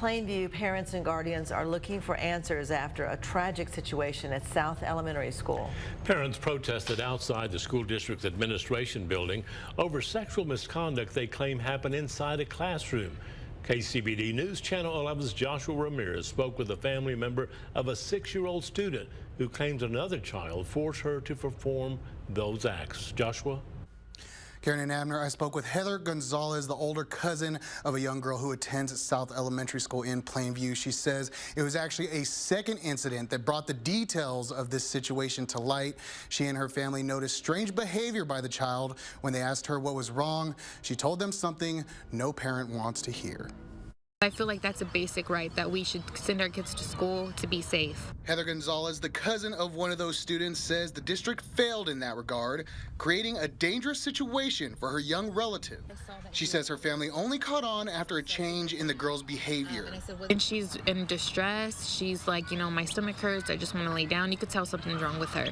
Plainview, parents and guardians are looking for answers after a tragic situation at South Elementary School. Parents protested outside the school district's administration building over sexual misconduct they claim happened inside a classroom. KCBD News Channel 11's Joshua Ramirez spoke with a family member of a 6-year-old student who claims another child forced her to perform those acts. Joshua? Karen and Abner, I spoke with Heather Gonzalez, the older cousin of a young girl who attends South Elementary School in Plainview. She says it was actually a second incident that brought the details of this situation to light. She and her family noticed strange behavior by the child. When they asked her what was wrong, she told them something no parent wants to hear. I feel like that's a basic right, that we should send our kids to school to be safe. Heather Gonzalez, the cousin of one of those students, says the district failed in that regard, creating a dangerous situation for her young relative. She says her family only caught on after a change in the girl's behavior. And she's in distress. She's like, my stomach hurts. I just want to lay down. You could tell something's wrong with her.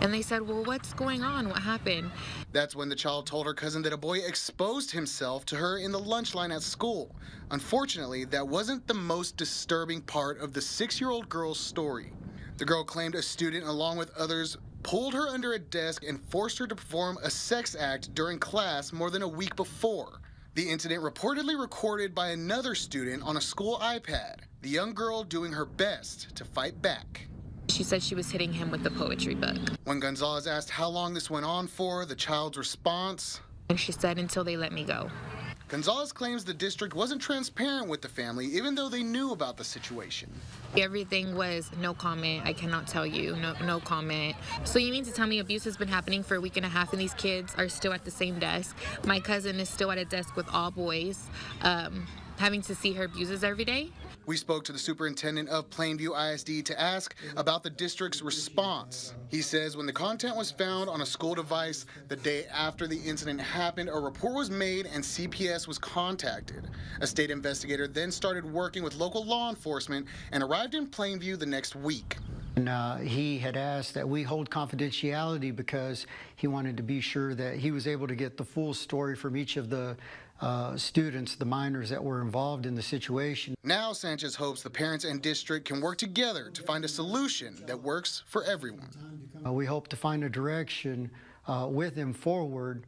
And they said, well, what's going on? What happened? That's when the child told her cousin that a boy exposed himself to her in the lunch line at school. Unfortunately, that wasn't the most disturbing part of the 6-year-old girl's story. The girl claimed a student, along with others, pulled her under a desk and forced her to perform a sex act during class more than a week before. The incident reportedly recorded by another student on a school iPad, the young girl doing her best to fight back. She said she was hitting him with the poetry book. When Gonzalez asked how long this went on for, the child's response, and she said, until they let me go. Gonzalez claims the district wasn't transparent with the family, even though they knew about the situation. Everything was no comment. I cannot tell you. No comment. So you mean to tell me abuse has been happening for a week and a half and these kids are still at the same desk? My cousin is still at a desk with all boys, having to see her abuses every day? We spoke to the superintendent of Plainview ISD to ask about the district's response. He says when the content was found on a school device the day after the incident happened, a report was made and CPS was contacted. A state investigator then started working with local law enforcement and arrived in Plainview the next week. And he had asked that we hold confidentiality because he wanted to be sure that he was able to get the full story from each of the students, the minors that were involved in the situation. Now Sanchez hopes the parents and district can work together to find a solution that works for everyone. We hope to find a direction with him forward,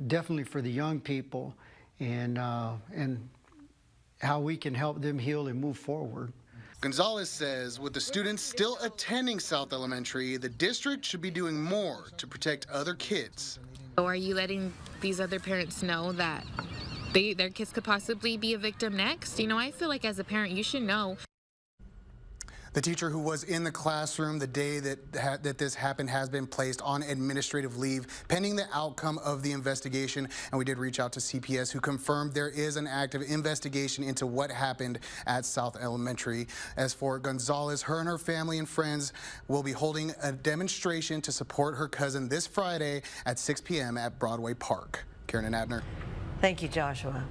definitely for the young people, and how we can help them heal and move forward. Gonzalez says with the students still attending South Elementary, the district should be doing more to protect other kids. So are you letting these other parents know that their kids could possibly be a victim next? I feel like as a parent, you should know. The teacher who was in the classroom the day that this happened has been placed on administrative leave pending the outcome of the investigation. And we did reach out to CPS, who confirmed there is an active investigation into what happened at South Elementary. As for Gonzalez, her and her family and friends will be holding a demonstration to support her cousin this Friday at 6 p.m. at Broadway Park. Karen and Abner. Thank you, Joshua.